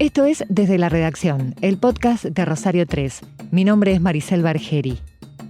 Esto es Desde la Redacción, el podcast de Rosario 3. Mi nombre es Maricel Bargeri.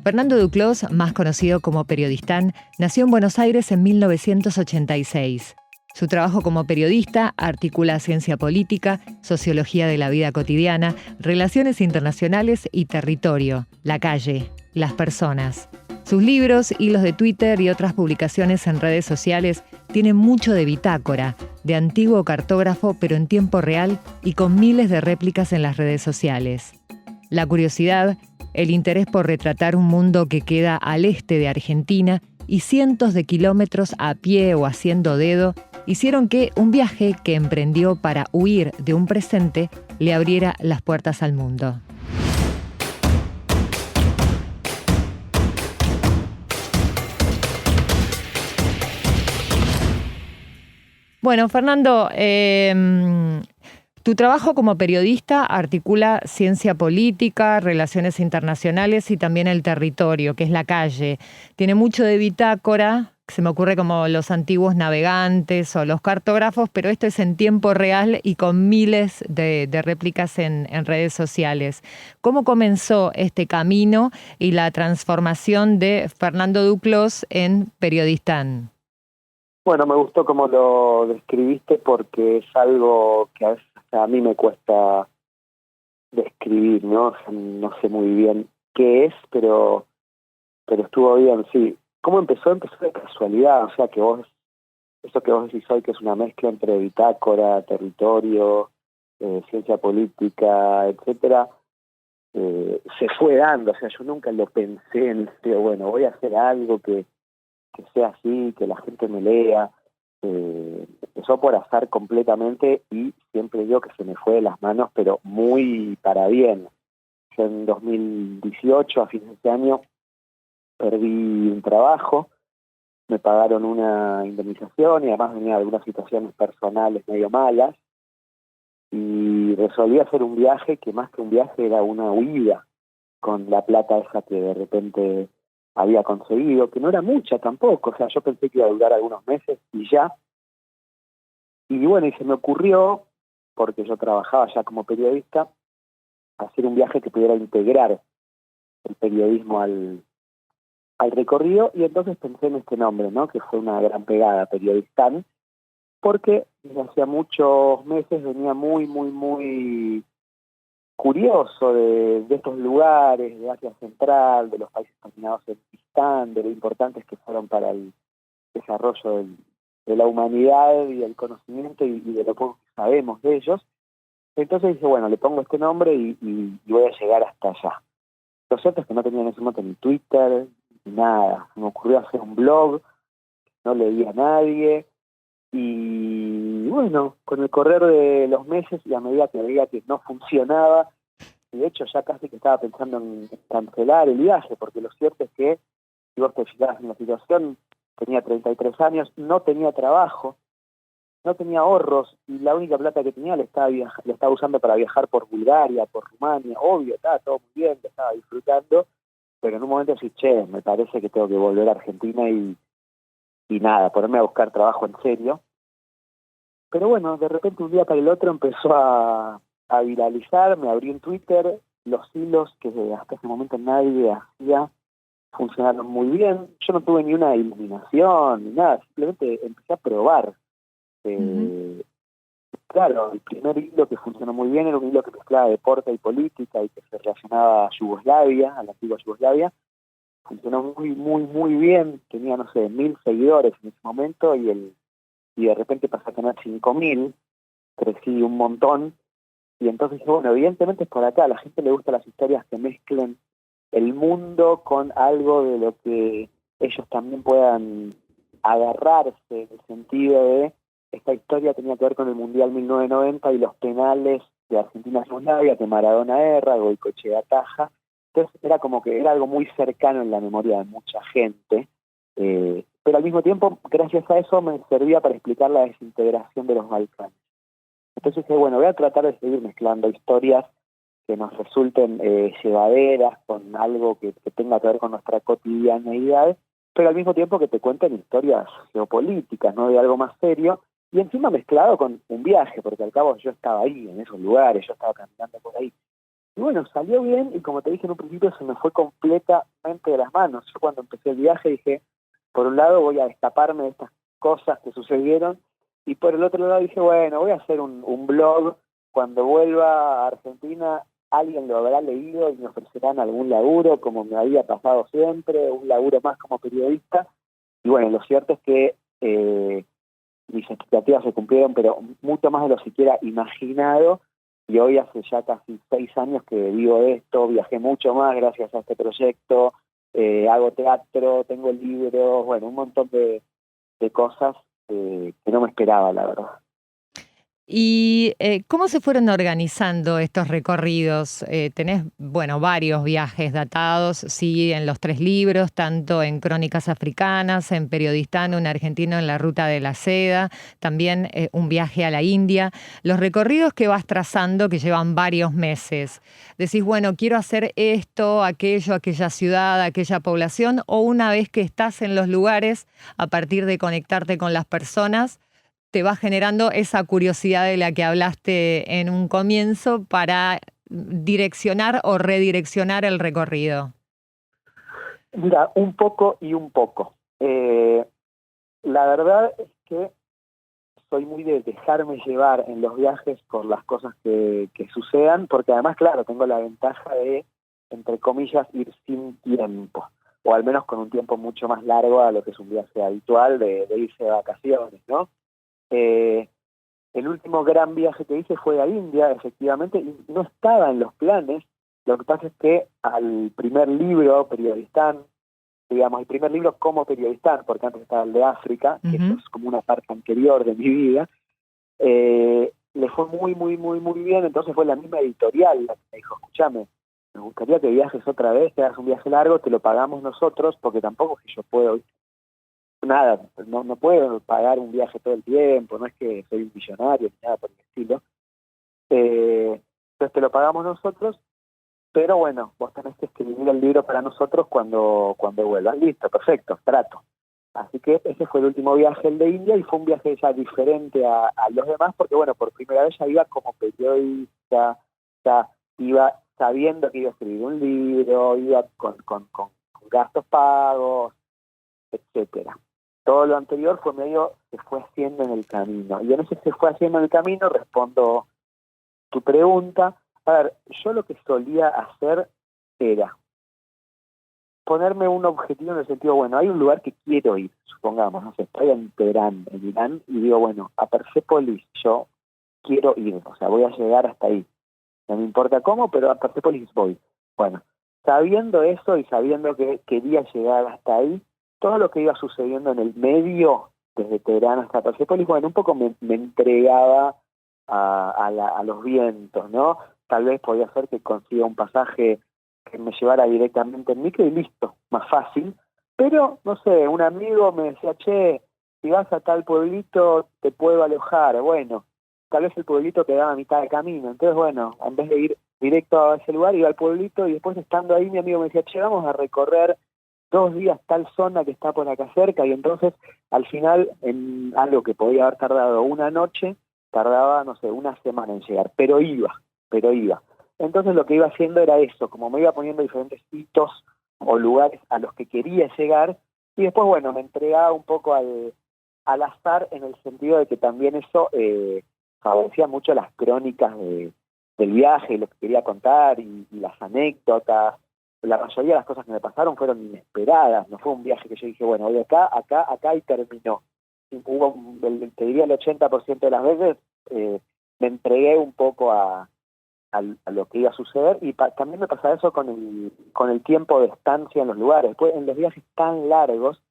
Fernando Duclos, más conocido como Periodistán, nació en Buenos Aires en 1986. Su trabajo como periodista articula ciencia política, sociología de la vida cotidiana, relaciones internacionales y territorio, la calle, las personas. Sus libros, hilos de Twitter y otras publicaciones en redes sociales tienen mucho de bitácora, de antiguo cartógrafo pero en tiempo real y con miles de réplicas en las redes sociales. La curiosidad, el interés por retratar un mundo que queda al este de Argentina y cientos de kilómetros a pie o haciendo dedo hicieron que un viaje que emprendió para huir de un presente le abriera las puertas al mundo. Bueno, Fernando, tu trabajo como periodista articula ciencia política, relaciones internacionales y también el territorio, que es la calle. Tiene mucho de bitácora, se me ocurre como los antiguos navegantes o los cartógrafos, pero esto es en tiempo real y con miles de réplicas en redes sociales. ¿Cómo comenzó este camino y la transformación de Fernando Duclos en Periodistán? Bueno, me gustó cómo lo describiste porque es algo que a veces a mí me cuesta describir, ¿no? O sea, no sé muy bien qué es, pero estuvo bien, sí. ¿Cómo empezó? Empezó de casualidad, o sea, eso que vos decís hoy, que es una mezcla entre bitácora, territorio, ciencia política, etcétera, se fue dando, o sea, yo nunca lo pensé bueno, voy a hacer algo que sea así, que la gente me lea. Empezó por azar completamente y siempre digo que se me fue de las manos, pero muy para bien. Yo en 2018, a fines de este año, perdí un trabajo, me pagaron una indemnización y además venía algunas situaciones personales medio malas y resolví hacer un viaje que más que un viaje era una huida con la plata esa que de repente había conseguido, que no era mucha tampoco, o sea, yo pensé que iba a durar algunos meses y ya. Y bueno, y se me ocurrió, porque yo trabajaba ya como periodista, hacer un viaje que pudiera integrar el periodismo al recorrido, y entonces pensé en este nombre, ¿no? Que fue una gran pegada, Periodistán, porque desde hacía muchos meses venía muy curioso de estos lugares, de Asia Central, de los países dominados en Pakistán, de lo importantes que fueron para el desarrollo de la humanidad y el conocimiento y de lo poco que sabemos de ellos. Entonces dije, bueno, le pongo este nombre y voy a llegar hasta allá. Lo cierto es que no tenía en ese momento ni Twitter, ni nada. Me ocurrió hacer un blog, no leía a nadie. Y bueno, con el correr de los meses y a medida que veía que no funcionaba, y de hecho ya casi que estaba pensando en cancelar el viaje, porque lo cierto es que, si vos te fijás en la situación, tenía 33 años, no tenía trabajo, no tenía ahorros, y la única plata que tenía la estaba usando para viajar por Bulgaria, por Rumania. Obvio, estaba todo muy bien, lo estaba disfrutando, pero en un momento así, me parece que tengo que volver a Argentina y nada, ponerme a buscar trabajo en serio. Pero bueno, de repente un día para el otro empezó a viralizar, me abrí en Twitter, los hilos que hasta ese momento nadie hacía funcionaron muy bien. Yo no tuve ni una iluminación ni nada, simplemente empecé a probar. Claro, el primer hilo que funcionó muy bien era un hilo que mezclaba deporte y política y que se relacionaba a Yugoslavia, a la antigua Yugoslavia. Funcionó muy bien, tenía, no sé, 1.000 seguidores en ese momento y de repente pasé a tener 5.000, crecí un montón. Y entonces, bueno, evidentemente es por acá, a la gente le gustan las historias que mezclen el mundo con algo de lo que ellos también puedan agarrarse, en el sentido de esta historia tenía que ver con el Mundial 1990 y los penales de Argentina-Yugoslavia, que Maradona erra, Goicoechea ataja. Entonces era como que era algo muy cercano en la memoria de mucha gente, pero al mismo tiempo, gracias a eso, me servía para explicar la desintegración de los Balcanes. Entonces dije, bueno, voy a tratar de seguir mezclando historias que nos resulten llevaderas, con algo que tenga que ver con nuestra cotidianeidad, pero al mismo tiempo que te cuenten historias geopolíticas, ¿no? De algo más serio. y encima mezclado con un viaje, porque al cabo yo estaba ahí, en esos lugares, yo estaba caminando por ahí. Y bueno, salió bien y como te dije en un principio, se me fue completamente de las manos. Yo cuando empecé el viaje dije, por un lado voy a escaparme de estas cosas que sucedieron, y por el otro lado dije, bueno, voy a hacer un blog, cuando vuelva a Argentina alguien lo habrá leído y me ofrecerán algún laburo, como me había pasado siempre, un laburo más como periodista. Y bueno, lo cierto es que mis expectativas se cumplieron, pero mucho más de lo siquiera imaginado, y hoy hace ya casi 6 años que vivo de esto, viajé mucho más gracias a este proyecto, hago teatro, tengo libros, bueno, un montón de cosas que no me esperaba, la verdad. ¿Y cómo se fueron organizando estos recorridos? Tenés, bueno, varios viajes datados, sí, en los 3 libros, tanto en Crónicas Africanas, en Periodistán, un argentino en la Ruta de la Seda, también un viaje a la India. Los recorridos que vas trazando, que llevan varios meses, decís, bueno, quiero hacer esto, aquello, aquella ciudad, aquella población, o una vez que estás en los lugares, a partir de conectarte con las personas, te va generando esa curiosidad de la que hablaste en un comienzo para direccionar o redireccionar el recorrido. Mira, un poco y un poco. La verdad es que soy muy de dejarme llevar en los viajes por las cosas que sucedan, porque además, claro, tengo la ventaja de, entre comillas, ir sin tiempo, o al menos con un tiempo mucho más largo a lo que es un viaje habitual de irse de vacaciones, ¿no? Eh, el último gran viaje que hice fue a India, efectivamente, y no estaba en los planes. Lo que pasa es que al primer libro, Periodistán, digamos, el primer libro como periodista, porque antes estaba el de África, que eso es como una parte anterior de mi vida, le fue muy, muy, muy, muy bien. Entonces fue la misma editorial la que me dijo, escúchame, me gustaría que viajes otra vez, que hagas un viaje largo, te lo pagamos nosotros, porque tampoco es que yo puedo, nada, no puedo pagar un viaje todo el tiempo, no es que soy un millonario ni nada por el estilo. Entonces te lo pagamos nosotros, pero bueno, vos tenés que escribir el libro para nosotros cuando vuelvas. Listo, perfecto, trato. Así que ese fue el último viaje, el de India, y fue un viaje ya diferente a los demás, porque bueno, por primera vez ya iba como periodista, ya iba sabiendo que iba a escribir un libro, iba con gastos pagos, etcétera. Todo lo anterior fue medio, se fue haciendo en el camino. Y en ese se fue haciendo en el camino, respondo tu pregunta. A ver, yo lo que solía hacer era ponerme un objetivo en el sentido, bueno, hay un lugar que quiero ir, supongamos, no sé, estoy en Teherán, en Irán, y digo, bueno, a Persépolis yo quiero ir, o sea, voy a llegar hasta ahí. No me importa cómo, pero a Persépolis voy. Bueno, sabiendo eso y sabiendo que quería llegar hasta ahí, todo lo que iba sucediendo en el medio, desde Teherán hasta Persépolis, bueno, un poco me entregaba a los vientos, ¿no? Tal vez podía ser que consiga un pasaje que me llevara directamente en micro y listo, más fácil. Pero, no sé, un amigo me decía, che, si vas a tal pueblito te puedo alojar. Bueno, tal vez el pueblito quedaba a mitad de camino. Entonces, bueno, en vez de ir directo a ese lugar, iba al pueblito y después estando ahí mi amigo me decía, che, vamos a recorrer 2 días tal zona que está por acá cerca. Y entonces, al final, en algo que podía haber tardado una noche, tardaba, no sé, una semana en llegar, pero iba. Entonces lo que iba haciendo era eso, como me iba poniendo diferentes hitos o lugares a los que quería llegar, y después, bueno, me entregaba un poco al azar, en el sentido de que también eso favorecía mucho las crónicas del viaje, lo que quería contar y las anécdotas. La mayoría de las cosas que me pasaron fueron inesperadas, no fue un viaje que yo dije, bueno, voy acá y terminó. Te diría el 80% de las veces me entregué un poco a lo que iba a suceder, y también me pasa eso con el tiempo de estancia en los lugares. Después, en los viajes tan largos,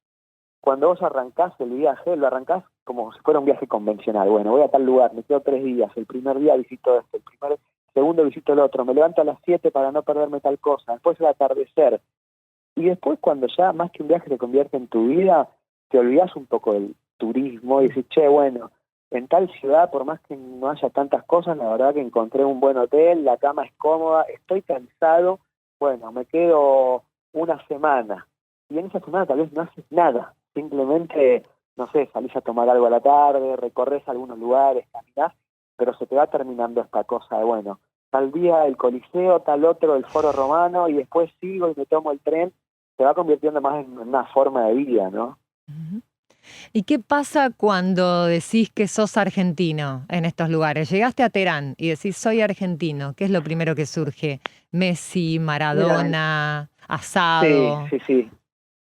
cuando vos arrancás el viaje, lo arrancás como si fuera un viaje convencional. Bueno, voy a tal lugar, me quedo 3 días, el primer día visito esto, segundo visito el otro, me levanto a las 7 para no perderme tal cosa, después el atardecer. Y después, cuando ya más que un viaje se convierte en tu vida, te olvidás un poco del turismo y decís, che, bueno, en tal ciudad, por más que no haya tantas cosas, la verdad que encontré un buen hotel, la cama es cómoda, estoy cansado, bueno, me quedo una semana. Y en esa semana tal vez no haces nada, simplemente no sé, salís a tomar algo a la tarde, recorres algunos lugares, caminás, pero se te va terminando esta cosa de, bueno, tal día el Coliseo, tal otro el Foro Romano, y después sigo y me tomo el tren, se va convirtiendo más en una forma de vida, ¿no? Ujú. ¿Y qué pasa cuando decís que sos argentino en estos lugares? Llegaste a Teherán y decís soy argentino. ¿Qué es lo primero que surge? Messi, Mira, Maradona, sí, asado. sí, sí.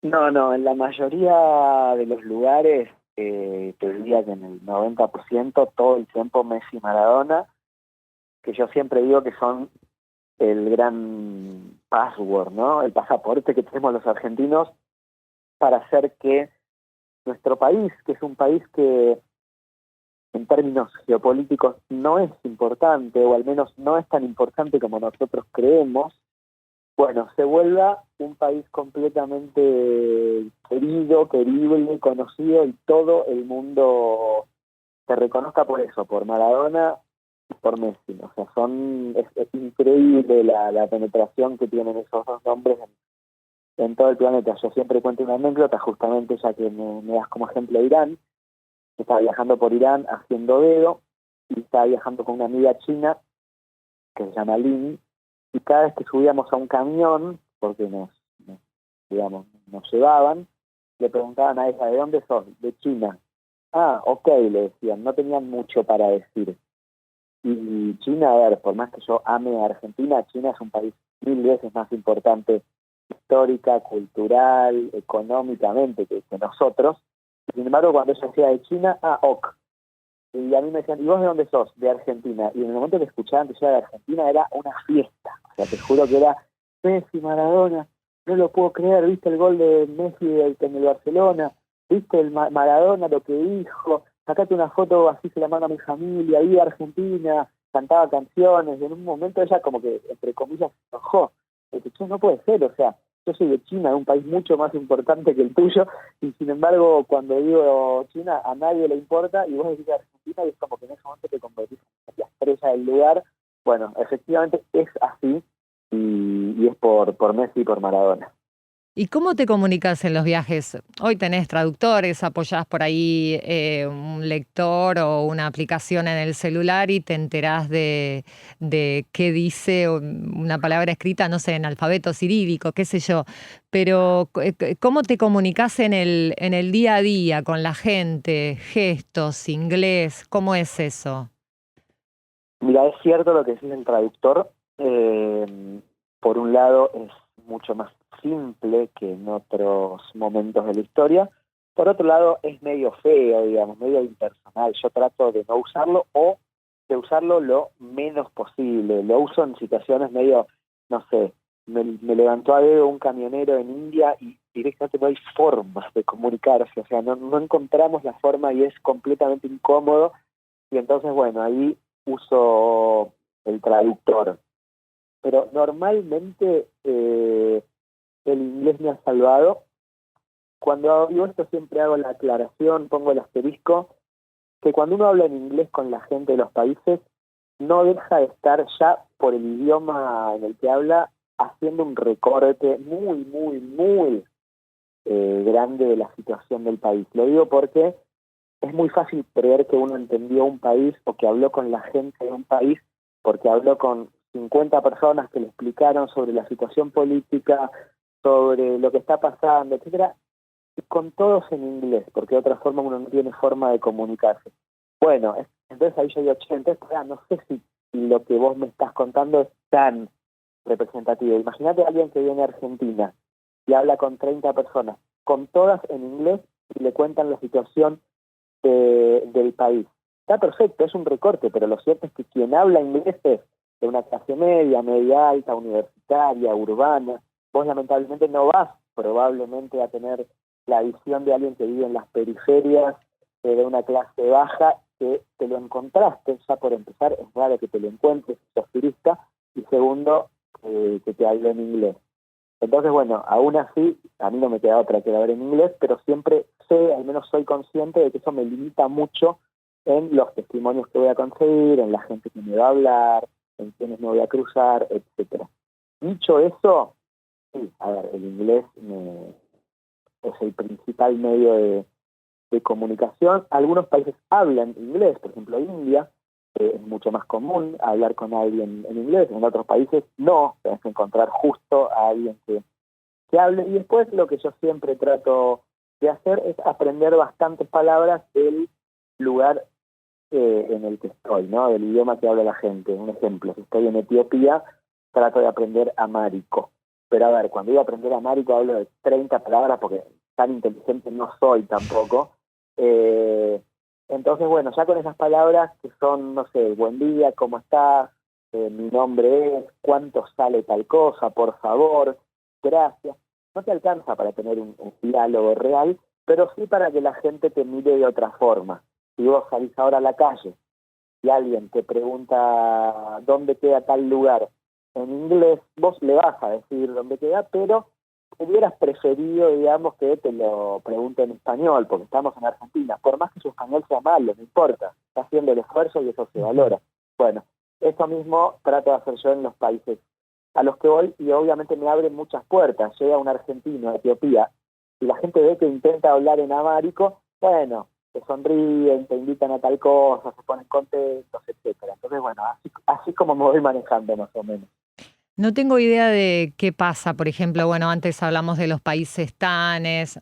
No, en la mayoría de los lugares, te diría que en el 90% todo el tiempo Messi y Maradona, que yo siempre digo que son el gran password, ¿no? El pasaporte que tenemos los argentinos para hacer que nuestro país, que es un país que en términos geopolíticos no es importante, o al menos no es tan importante como nosotros creemos, bueno, se vuelva un país completamente querido, querible, conocido, y todo el mundo se reconozca por eso, por Maradona y por Messi. O sea, es increíble la penetración que tienen esos dos nombres en todo el planeta. Yo siempre cuento una anécdota, justamente ya que me das como ejemplo Irán. Estaba viajando por Irán haciendo dedo, y estaba viajando con una amiga china que se llama Lin, y cada vez que subíamos a un camión, porque digamos, nos llevaban, le preguntaban a ella, ¿de dónde sos? De China. Ah, ok, le decían, no tenían mucho para decir. Y China, a ver, por más que yo ame a Argentina, China es un país 1000 veces más importante histórica, cultural, económicamente que nosotros. Sin embargo, cuando ella decía de China, ok. Y a mí me decían, ¿y vos de dónde sos? De Argentina. Y en el momento que escuchaban que yo era de Argentina, era una fiesta. O sea, te juro que era Messi, Maradona, no lo puedo creer, ¿viste el gol de Messi en el Barcelona? ¿Viste el Maradona lo que dijo? Sacate una foto, así se la mando a mi familia, viva Argentina, cantaba canciones, y en un momento ella como que, entre comillas, se enojó. Dice, "Che, no puede ser, o sea, yo soy de China, de un país mucho más importante que el tuyo, y sin embargo, cuando digo China, a nadie le importa, y vos decís Argentina, y es como que en ese momento te convertís en la estrella del lugar. Bueno, efectivamente es así, y es por Messi y por Maradona. ¿Y cómo te comunicas en los viajes? Hoy tenés traductores, apoyás por ahí un lector o una aplicación en el celular y te enterás de qué dice una palabra escrita, no sé, en alfabeto cirílico, qué sé yo. Pero ¿cómo te comunicas en el día a día con la gente? Gestos, inglés, ¿cómo es eso? Mira, es cierto lo que dice el traductor. Por un lado, es mucho más simple que en otros momentos de la historia. Por otro lado, es medio feo, digamos, medio impersonal. Yo trato de no usarlo, o de usarlo lo menos posible. Lo uso en situaciones medio, no sé, me levantó a dedo un camionero en India y directamente no hay formas de comunicarse. O sea, no encontramos la forma y es completamente incómodo. Y entonces, bueno, ahí uso el traductor. Pero normalmente el inglés me ha salvado. Cuando digo esto siempre hago la aclaración, pongo el asterisco, que cuando uno habla en inglés con la gente de los países, no deja de estar ya por el idioma en el que habla haciendo un recorte muy, muy, muy grande de la situación del país. Lo digo porque es muy fácil creer que uno entendió un país o que habló con la gente de un país porque habló con 50 personas que le explicaron sobre la situación política, sobre lo que está pasando, etcétera, y con todos en inglés, porque de otra forma uno no tiene forma de comunicarse. Bueno, entonces ahí yo digo, che, entonces no sé si lo que vos me estás contando es tan representativo. Imagínate a alguien que viene a Argentina y habla con 30 personas, con todas en inglés, y le cuentan la situación del país. Está perfecto, es un recorte, pero lo cierto es que quien habla inglés es de una clase media, media alta, universitaria, urbana. Vos lamentablemente no vas probablemente a tener la visión de alguien que vive en las periferias, de una clase baja, que te lo encontraste. Ya por empezar, es raro que te lo encuentres si sos turista, y segundo, que te hable en inglés. Entonces, bueno, aún así, a mí no me queda otra que hablar en inglés, pero siempre sé, al menos soy consciente de que eso me limita mucho en los testimonios que voy a conseguir, en la gente que me va a hablar, en quienes me voy a cruzar, etcétera. Dicho eso, sí, a ver, el inglés es el principal medio de comunicación. Algunos países hablan inglés, por ejemplo India, es mucho más común hablar con alguien en inglés, en otros países no, tenés que encontrar justo a alguien que hable. Y después lo que yo siempre trato de hacer es aprender bastantes palabras del lugar en el que estoy, ¿no? Del idioma que habla la gente. Un ejemplo, si estoy en Etiopía, trato de aprender amárico. Pero a ver, cuando iba a aprender amárico hablo de 30 palabras porque tan inteligente no soy tampoco. Entonces, bueno, ya con esas palabras que son, no sé, buen día, ¿cómo estás? Mi nombre es, ¿cuánto sale tal cosa? Por favor, gracias. No te alcanza para tener un diálogo real, pero sí para que la gente te mire de otra forma. Si vos salís ahora a la calle y alguien te pregunta dónde queda tal lugar en inglés, vos le vas a decir dónde queda, pero hubieras preferido, digamos, que te lo pregunte en español, porque estamos en Argentina. Por más que su español sea malo, no importa, está haciendo el esfuerzo y eso se valora. Bueno, eso mismo trato de hacer yo en los países a los que voy y obviamente me abren muchas puertas. Llega un argentino a Etiopía y la gente ve que intenta hablar en amárico, bueno, te sonríen, te invitan a tal cosa, se ponen contentos, etcétera. Entonces, bueno, así como me voy manejando más o menos. No tengo idea de qué pasa, por ejemplo, bueno, antes hablamos de los países TANES,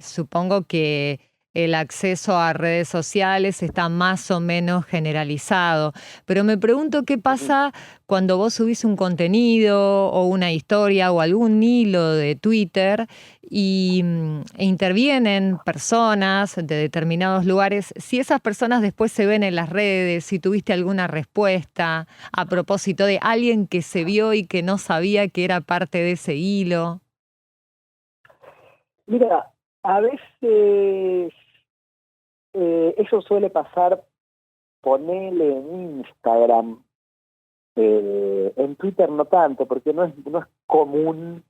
supongo que el acceso a redes sociales está más o menos generalizado, pero me pregunto qué Ujú. pasa cuando vos subís un contenido o una historia o algún hilo de Twitter e intervienen personas de determinados lugares, si esas personas después se ven en las redes, si tuviste alguna respuesta a propósito de alguien que se vio y que no sabía que era parte de ese hilo. Mira, a veces eso suele pasar, ponele en Instagram, en Twitter no tanto, porque no es común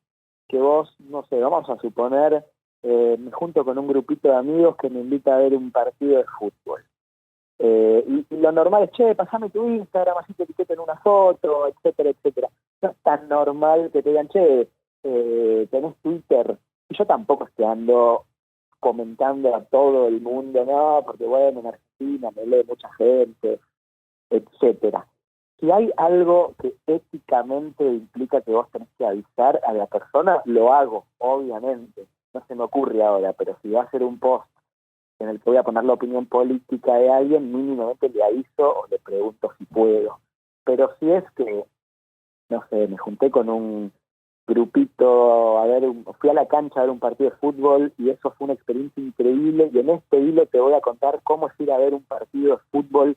que vos, no sé, vamos a suponer, me junto con un grupito de amigos que me invita a ver un partido de fútbol. Y lo normal es, che, pasame tu Instagram, así te etiqueten una foto, etcétera, etcétera. No es tan normal que te digan, che, tenés Twitter. Y yo tampoco estoy ando comentando a todo el mundo, no, porque bueno, en Argentina me lee mucha gente, etcétera. Si hay algo que éticamente implica que vos tenés que avisar a la persona, lo hago, obviamente. No se me ocurre ahora, pero si va a ser un post en el que voy a poner la opinión política de alguien, mínimamente le aviso o le pregunto si puedo. Pero si es que, no sé, me junté con un grupito a ver, fui a la cancha a ver un partido de fútbol y eso fue una experiencia increíble y en este hilo te voy a contar cómo es ir a ver un partido de fútbol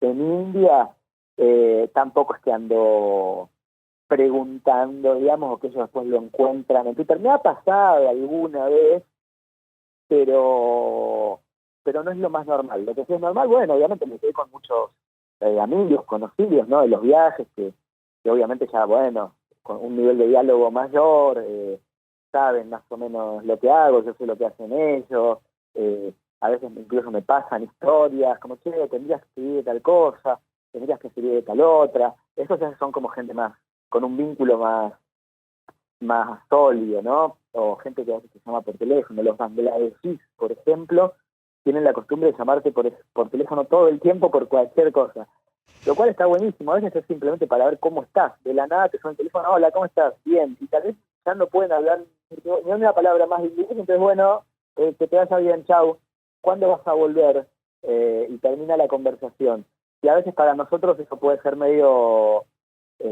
en India, tampoco es que ando preguntando, digamos, o que ellos después lo encuentran en Twitter. Me ha pasado alguna vez, pero pero no es lo más normal. Lo que sí es normal, bueno, obviamente me quedé con muchos amigos, conocidos, ¿no? De los viajes, que obviamente ya, bueno, con un nivel de diálogo mayor, saben más o menos lo que hago, yo sé lo que hacen ellos, a veces incluso me pasan historias, como, che, tendrías que escribir de tal cosa, tendrías que escribir de tal otra. Esos ya son como gente más, con un vínculo más sólido, ¿no? O gente que a veces se llama por teléfono, los bangladesíes, por ejemplo, tienen la costumbre de llamarte por teléfono todo el tiempo por cualquier cosa, lo cual está buenísimo. A veces es simplemente para ver cómo estás, de la nada te suena el teléfono, hola, ¿cómo estás? Bien, y tal vez ya no pueden hablar ni una palabra más de inglés, entonces bueno, que te vaya bien, chau, ¿cuándo vas a volver? Y termina la conversación. Y a veces para nosotros eso puede ser medio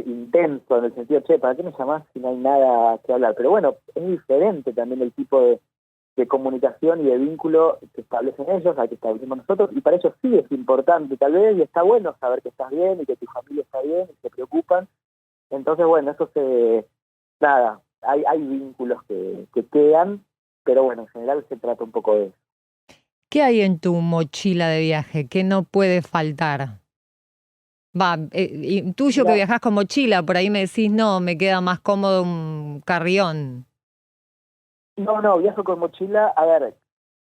intenso, en el sentido, che, ¿para qué me llamás si no hay nada que hablar? Pero bueno, es diferente también el tipo de comunicación y de vínculo que establecen ellos, al que establecemos nosotros, y para ellos sí es importante tal vez, y está bueno saber que estás bien y que tu familia está bien y se preocupan. Entonces, bueno, nada, hay vínculos que quedan, pero bueno, en general se trata un poco de eso. ¿Qué hay en tu mochila de viaje? ¿Qué no puede faltar? Va, intuyo que Mira, viajás con mochila, por ahí me decís, no, me queda más cómodo un carrión. no, viajo con mochila. A ver,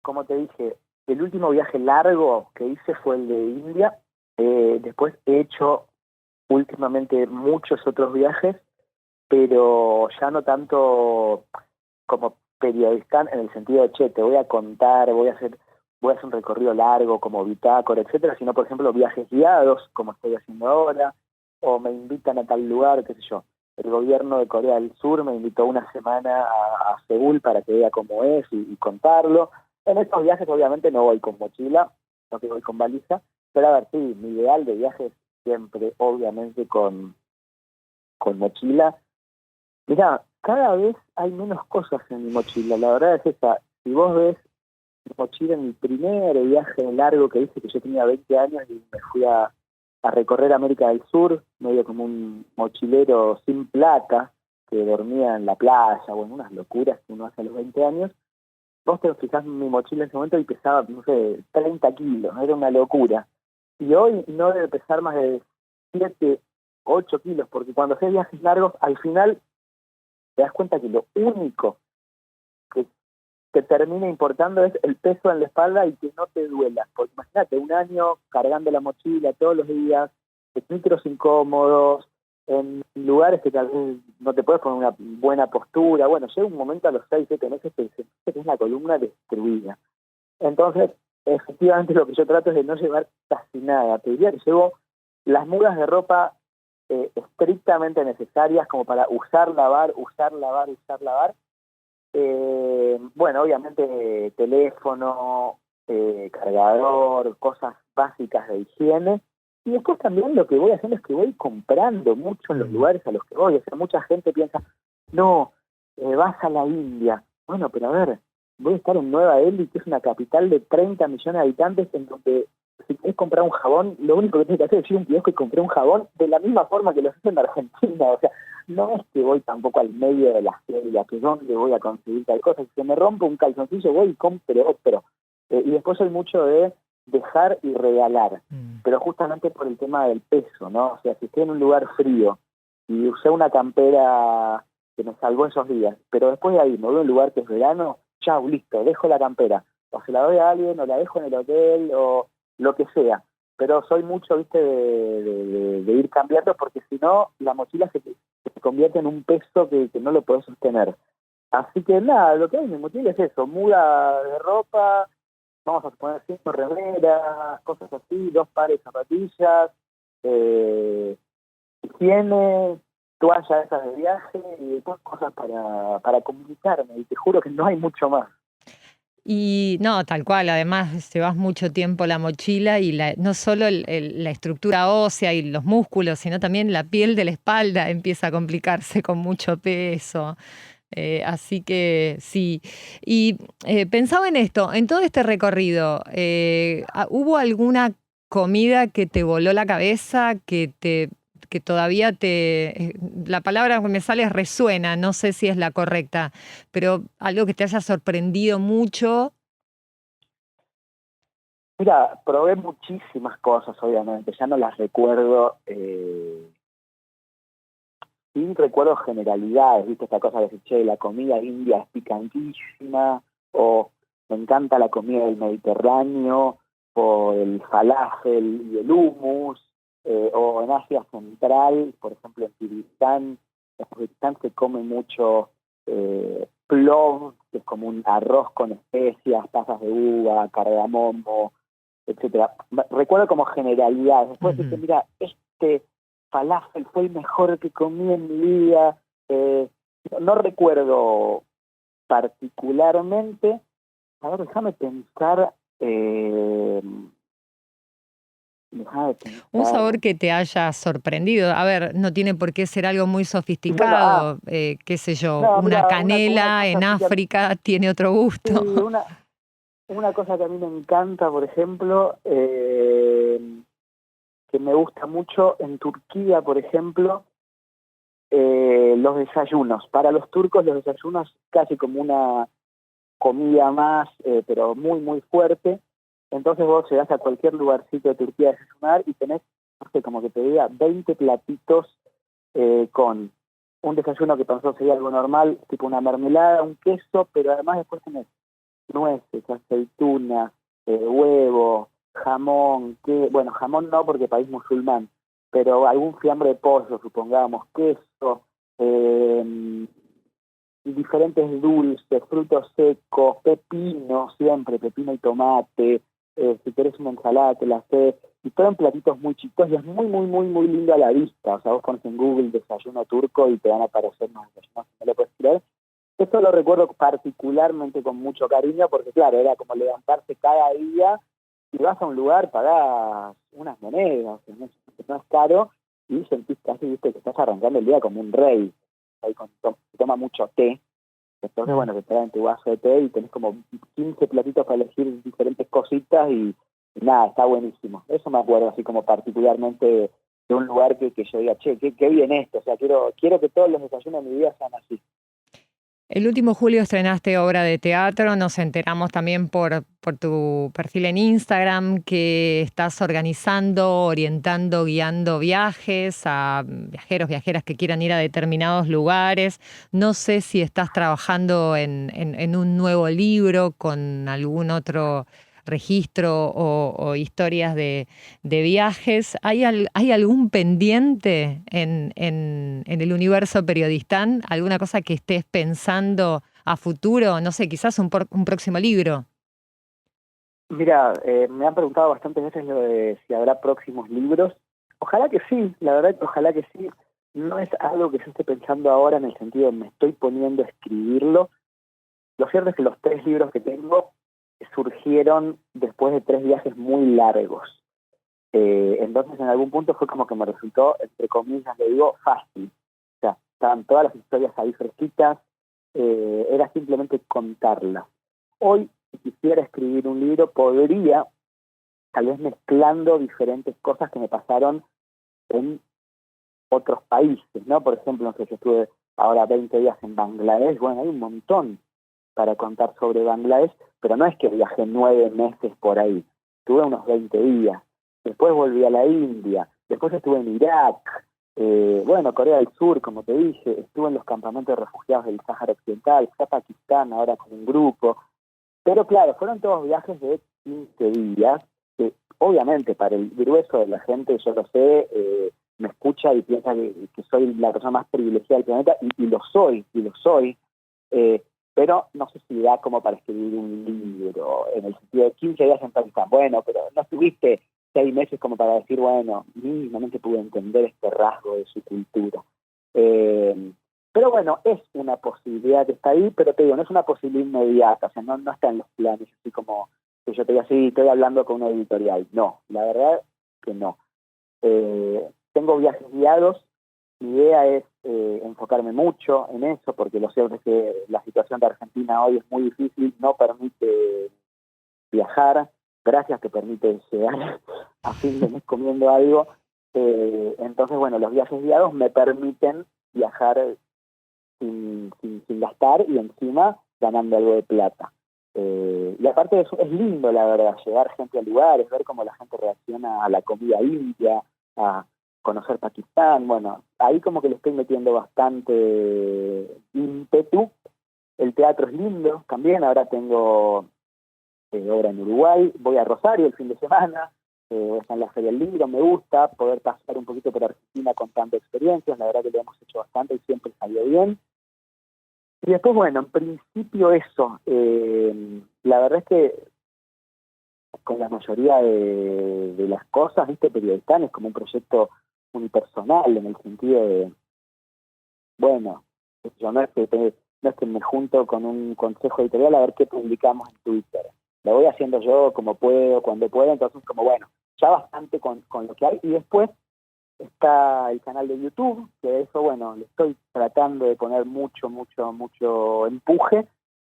como te dije, el último viaje largo que hice fue el de India. Después he hecho últimamente muchos otros viajes, pero ya no tanto como periodista en el sentido de, che, te voy a contar, voy a hacer un recorrido largo como bitácora, etcétera, sino, por ejemplo, viajes guiados, como estoy haciendo ahora, o me invitan a tal lugar, qué sé yo. El gobierno de Corea del Sur me invitó una semana a Seúl para que vea cómo es y contarlo. En estos viajes, obviamente, no voy con mochila, no que voy con valija, pero a ver, sí, mi ideal de viaje es siempre, obviamente, con mochila. Mirá, cada vez hay menos cosas en mi mochila, la verdad es esa. Si vos ves mi mochila en mi primer viaje largo que hice, que yo tenía 20 años y me fui a recorrer América del Sur, medio como un mochilero sin plata, que dormía en la playa, bueno, unas locuras que uno hace a los 20 años. Vos te fijás en mi mochila en ese momento y pesaba, no sé, 30 kilos, era una locura. Y hoy no debe pesar más de 7, 8 kilos, porque cuando haces viajes largos, al final te das cuenta que lo único que te termina importando es el peso en la espalda y que no te duela. Porque imagínate, un año cargando la mochila todos los días, en micros incómodos, en lugares que tal vez no te puedes poner una buena postura. Bueno, llega un momento a los 6, 7 meses que es la columna destruida. Entonces, efectivamente lo que yo trato es de no llevar casi nada. Te diría que llevo las mudas de ropa estrictamente necesarias como para usar, lavar. Bueno, obviamente teléfono, cargador, cosas básicas de higiene. Y después también lo que voy haciendo es que voy comprando mucho en los lugares a los que voy. O sea, mucha gente piensa, no, vas a la India. Bueno, pero a ver, voy a estar en Nueva Delhi, que es una capital de 30 millones de habitantes, en donde si querés comprar un jabón, lo único que tienes que hacer es ir a un kiosco y comprar un jabón de la misma forma que lo hacen en Argentina. O sea, no es que voy tampoco al medio de la feria, que es donde voy a conseguir tal cosa. Si se me rompe un calzoncillo, voy y compro otro. Y después soy mucho de dejar y regalar, pero justamente por el tema del peso, ¿no? O sea, si estoy en un lugar frío y usé una campera que me salvó esos días, pero después de ahí me voy a un lugar que es verano, chau, listo, dejo la campera. O se la doy a alguien, o la dejo en el hotel, o lo que sea. Pero soy mucho, viste, de ir cambiando, porque si no, la mochila se convierte en un peso que no lo podés sostener. Así que nada, lo que hay en mi mochila es eso, muda de ropa, vamos a poner 5 remeras, cosas así, 2 pares de zapatillas, higiene, toalla esas de viaje y después cosas para comunicarme. Y te juro que no hay mucho más. Y no, tal cual, además llevas mucho tiempo la mochila y no solo la estructura ósea y los músculos, sino también la piel de la espalda empieza a complicarse con mucho peso. Así que sí. Y pensaba en esto, en todo este recorrido, ¿hubo alguna comida que te voló la cabeza, que todavía la palabra que me sale es resuena, no sé si es la correcta, pero algo que te haya sorprendido mucho? Mira, probé muchísimas cosas, obviamente, ya no las recuerdo. Sí recuerdo generalidades, ¿viste? Esta cosa de decir, che, la comida india es picantísima, o me encanta la comida del Mediterráneo, o el falafel y el hummus, o en Asia Central, por ejemplo en Kirguistán se come mucho plov, que es como un arroz con especias, pasas de uva, cardamomo, etcétera. Recuerdo como generalidades. Después dije, mira, falafel fue el mejor que comí en mi vida. No recuerdo particularmente. A ver, déjame pensar. Un sabor que te haya sorprendido. A ver, no tiene por qué ser algo muy Bueno, sofisticado, qué sé yo, no, una mira, una canela cosa en así África tiene otro sí, gusto. una cosa que a mí me encanta, por ejemplo, que me gusta mucho en Turquía, por ejemplo, los desayunos. Para los turcos los desayunos casi como una comida más, pero muy, muy fuerte. Entonces vos llegás a cualquier lugarcito de Turquía a desayunar y tenés, no sé, como que te diga, 20 platitos con un desayuno que pensó sería algo normal, tipo una mermelada, un queso, pero además después tenés nueces, aceitunas, huevo, jamón, bueno, jamón no porque país musulmán, pero algún fiambre de pollo, supongamos, queso, diferentes dulces, frutos secos, pepino, siempre, pepino y tomate, si querés una ensalada te la haces, y fueron platitos muy chicos y es muy, muy, muy, muy lindo a la vista. O sea, vos pones en Google desayuno turco y te van a aparecer unos desayunos que no lo puedes creer. Esto lo recuerdo particularmente con mucho cariño porque, claro, era como levantarse cada día y vas a un lugar, pagás unas monedas, no es caro, y sentís casi, viste, que estás arrancando el día como un rey. Ahí se toma mucho té. Entonces, bueno, te traen tu vaso de té y tenés como 15 platitos para elegir diferentes cositas y nada, está buenísimo. Eso me acuerdo así como particularmente de un lugar que yo diga, che, qué bien esto. O sea, quiero que todos los desayunos de mi vida sean así. El último julio estrenaste obra de teatro, nos enteramos también por tu perfil en Instagram que estás organizando, orientando, guiando viajes a viajeros, viajeras que quieran ir a determinados lugares. No sé si estás trabajando en un nuevo libro con algún otro registro o historias de viajes. ¿Hay algún pendiente en el universo periodistán? ¿Alguna cosa que estés pensando a futuro? No sé, quizás un próximo libro. Mira, me han preguntado bastantes veces lo de si habrá próximos libros. Ojalá que sí, la verdad que ojalá que sí. No es algo que yo esté pensando ahora en el sentido de me estoy poniendo a escribirlo. Lo cierto es que los 3 libros que tengo surgieron después de 3 viajes muy largos. Entonces en algún punto fue como que me resultó, entre comillas, le digo, fácil. O sea, estaban todas las historias ahí fresquitas, era simplemente contarlas. Hoy, si quisiera escribir un libro, podría, tal vez mezclando diferentes cosas que me pasaron en otros países, ¿no? Por ejemplo, no sé, yo estuve ahora 20 días en Bangladesh, bueno, hay un montón para contar sobre Bangladesh, pero no es que viajé 9 meses por ahí, estuve unos 20 días, después volví a la India, después estuve en Irak, bueno, Corea del Sur, como te dije, estuve en los campamentos de refugiados del Sáhara Occidental, fui a Pakistán ahora con un grupo, pero claro, fueron todos viajes de 15 días, que obviamente para el grueso de la gente, yo lo sé, me escucha y piensa que soy la persona más privilegiada del planeta, y lo soy, pero no sé si da como para escribir un libro, en el sentido de 15 días en Pakistán. Bueno, pero no estuviste 6 meses como para decir, bueno, mínimamente pude entender este rasgo de su cultura. Pero bueno, es una posibilidad que está ahí, pero te digo, no es una posibilidad inmediata, o sea, no está en los planes, así como que yo te diga, sí, estoy hablando con una editorial. No, la verdad que no. Tengo viajes guiados, mi idea es enfocarme mucho en eso, porque lo cierto es que la situación de Argentina hoy es muy difícil, no permite viajar, gracias que permite llegar a fin de mes comiendo algo. Entonces, bueno, los viajes guiados me permiten viajar sin gastar y encima ganando algo de plata. Y aparte de eso, es lindo, la verdad, llevar gente a lugares, ver cómo la gente reacciona a la comida india, a conocer Pakistán. Bueno, ahí como que le estoy metiendo bastante ímpetu. El teatro es lindo también, ahora tengo obra en Uruguay, voy a Rosario el fin de semana, está en la Feria del Libro, me gusta poder pasar un poquito por Argentina contando experiencias, la verdad que lo hemos hecho bastante y siempre salió bien. Y después, bueno, en principio eso, la verdad es que con la mayoría de las cosas, viste, Periodistán es como un proyecto unipersonal en el sentido de, bueno, yo no es que me junto con un consejo editorial a ver qué publicamos en Twitter. Lo voy haciendo yo como puedo, cuando puedo, entonces como bueno, ya bastante con lo que hay. Y después está el canal de YouTube, que eso, bueno, le estoy tratando de poner mucho empuje.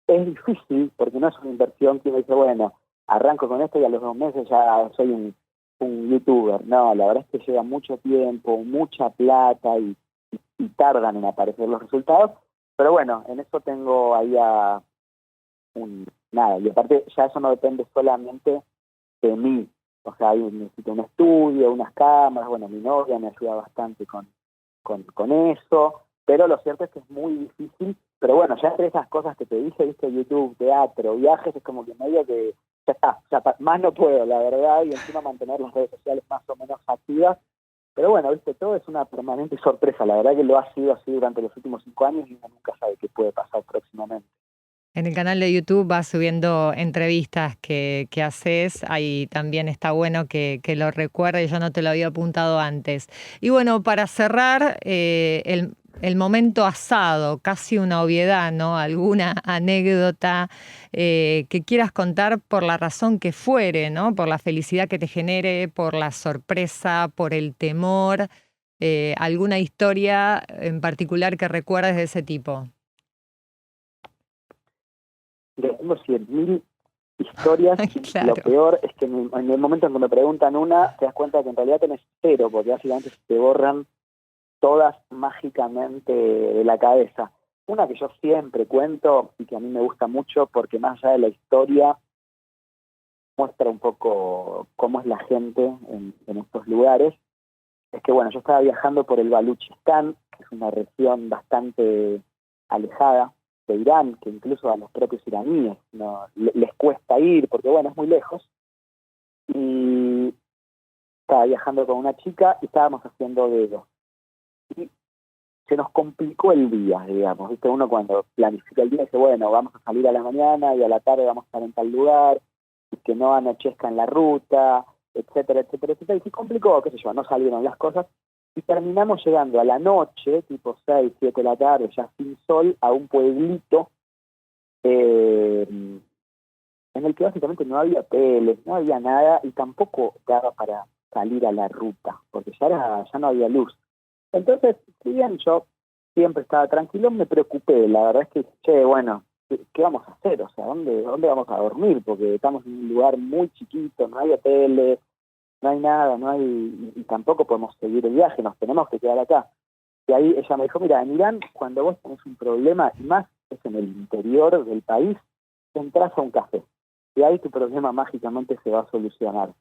Es difícil, porque no es una inversión que uno dice, bueno, arranco con esto y a los 2 meses ya soy un youtuber. No, la verdad es que lleva mucho tiempo, mucha plata y tardan en aparecer los resultados. Pero bueno, en eso tengo ahí nada, y aparte ya eso no depende solamente de mí. O sea, necesito un estudio, unas cámaras, bueno, mi novia me ayuda bastante con eso, pero lo cierto es que es muy difícil. Pero bueno, ya entre esas cosas que te dije, viste, YouTube, teatro, viajes, es como que medio que ya está, más no puedo, la verdad, y encima mantener las redes sociales más o menos activas, Pero bueno, viste, todo es una permanente sorpresa. La verdad que lo ha sido así durante los últimos 5 años y uno nunca sabe qué puede pasar próximamente. En el canal de YouTube vas subiendo entrevistas que haces, ahí también está bueno que lo recuerdes, yo no te lo había apuntado antes. Y bueno, para cerrar, el momento asado, casi una obviedad, ¿no? Alguna anécdota que quieras contar por la razón que fuere, ¿no? Por la felicidad que te genere, por la sorpresa, por el temor, alguna historia en particular que recuerdes de ese tipo. Mira, tengo 100.000 historias y Claro. lo peor es que en el momento en que me preguntan una, te das cuenta que en realidad tenés 0, porque básicamente se te borran todas mágicamente de la cabeza. Una que yo siempre cuento y que a mí me gusta mucho porque más allá de la historia muestra un poco cómo es la gente en estos lugares, es que bueno, yo estaba viajando por el Baluchistán, que es una región bastante alejada de Irán, que incluso a los propios iraníes les cuesta ir, porque bueno, es muy lejos, y estaba viajando con una chica y estábamos haciendo dedo. Y se nos complicó el día, digamos, ¿viste? Uno cuando planifica el día dice, bueno, vamos a salir a la mañana y a la tarde vamos a estar en tal lugar, y que no anochezca en la ruta, etcétera, etcétera, etcétera, y se complicó, qué sé yo, no salieron las cosas, y terminamos llegando a la noche, tipo 6, 7 de la tarde, ya sin sol, a un pueblito en el que básicamente no había hoteles, no había nada, y tampoco daba para salir a la ruta, porque ya no había luz. Entonces, si bien yo siempre estaba tranquilo, me preocupé. La verdad es que, che, bueno, ¿qué vamos a hacer? O sea, ¿dónde vamos a dormir? Porque estamos en un lugar muy chiquito, no hay hoteles, no hay nada, no hay, y tampoco podemos seguir el viaje, nos tenemos que quedar acá. Y ahí ella me dijo, mira, en Irán, cuando vos tenés un problema, y más es en el interior del país, entras a un café. Y ahí tu problema mágicamente se va a solucionar.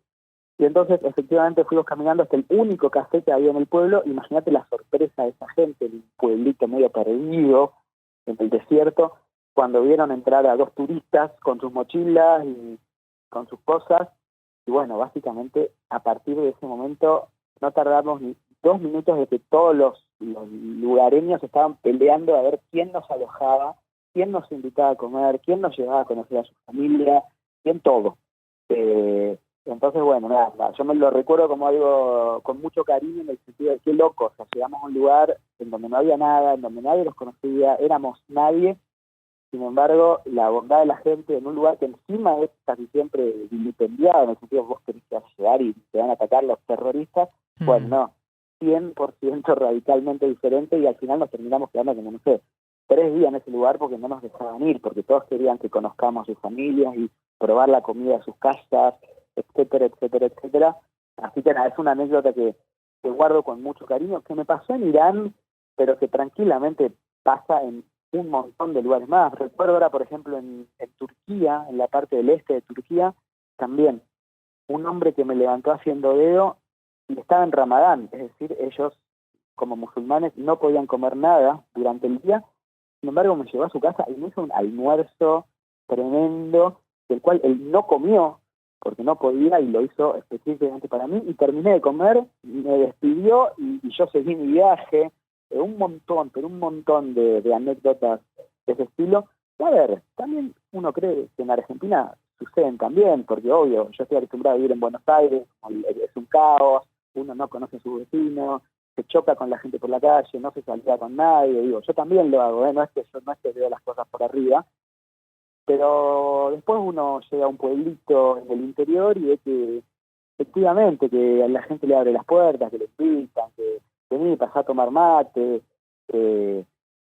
Y entonces, efectivamente, fuimos caminando hasta el único café que había en el pueblo. Imagínate la sorpresa de esa gente, en un pueblito medio perdido, en el desierto, cuando vieron entrar a 2 turistas con sus mochilas y con sus cosas. Y bueno, básicamente, a partir de ese momento, no tardamos ni 2 minutos de que todos los lugareños estaban peleando a ver quién nos alojaba, quién nos invitaba a comer, quién nos llevaba a conocer a su familia, quién todo. Entonces, bueno, nada, yo me lo recuerdo como algo con mucho cariño en el sentido de qué loco, o sea, llegamos a un lugar en donde no había nada, en donde nadie los conocía, éramos nadie, sin embargo, la bondad de la gente en un lugar que encima es casi siempre vilipendiado, en el sentido de vos tenés que llegar y te van a atacar los terroristas, bueno, no, 100% radicalmente diferente y al final nos terminamos quedando como, no sé, 3 días en ese lugar porque no nos dejaban ir, porque todos querían que conozcamos a sus familias y probar la comida de sus casas, etcétera, etcétera, etcétera. Así que nada, es una anécdota que guardo con mucho cariño, que me pasó en Irán, pero que tranquilamente pasa en un montón de lugares más. Recuerdo ahora, por ejemplo, en Turquía, en la parte del este de Turquía, también un hombre que me levantó haciendo dedo y estaba en Ramadán, es decir, ellos como musulmanes no podían comer nada durante el día, sin embargo me llevó a su casa y me hizo un almuerzo tremendo, del cual él no comió, porque no podía y lo hizo específicamente para mí, y terminé de comer, me despidió y yo seguí mi viaje. Un montón, pero un montón de anécdotas de ese estilo. Y a ver, también uno cree que en Argentina suceden también, porque obvio, yo estoy acostumbrado a vivir en Buenos Aires, es un caos, uno no conoce a sus vecinos, se choca con la gente por la calle, no se saluda con nadie, digo, yo también lo hago, no es que yo no es que veo las cosas por arriba, pero después uno llega a un pueblito en el interior y ve que efectivamente que a la gente le abre las puertas, que le invitan, que vení, pasá a tomar mate,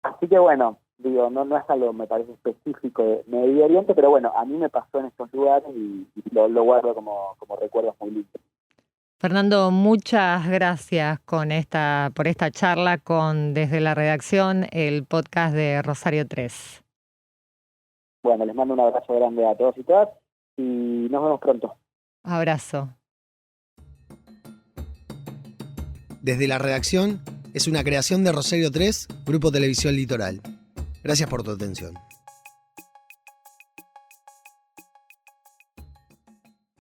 así que bueno, digo, no es algo, me parece, específico de Medio Oriente, pero bueno, a mí me pasó en estos lugares y lo guardo como recuerdos muy lindos. Fernando, muchas gracias por esta charla con Desde la Redacción, el podcast de Rosario 3. Bueno, les mando un abrazo grande a todos y todas y nos vemos pronto. Abrazo. Desde la Redacción es una creación de Rosario 3, Grupo Televisión Litoral. Gracias por tu atención.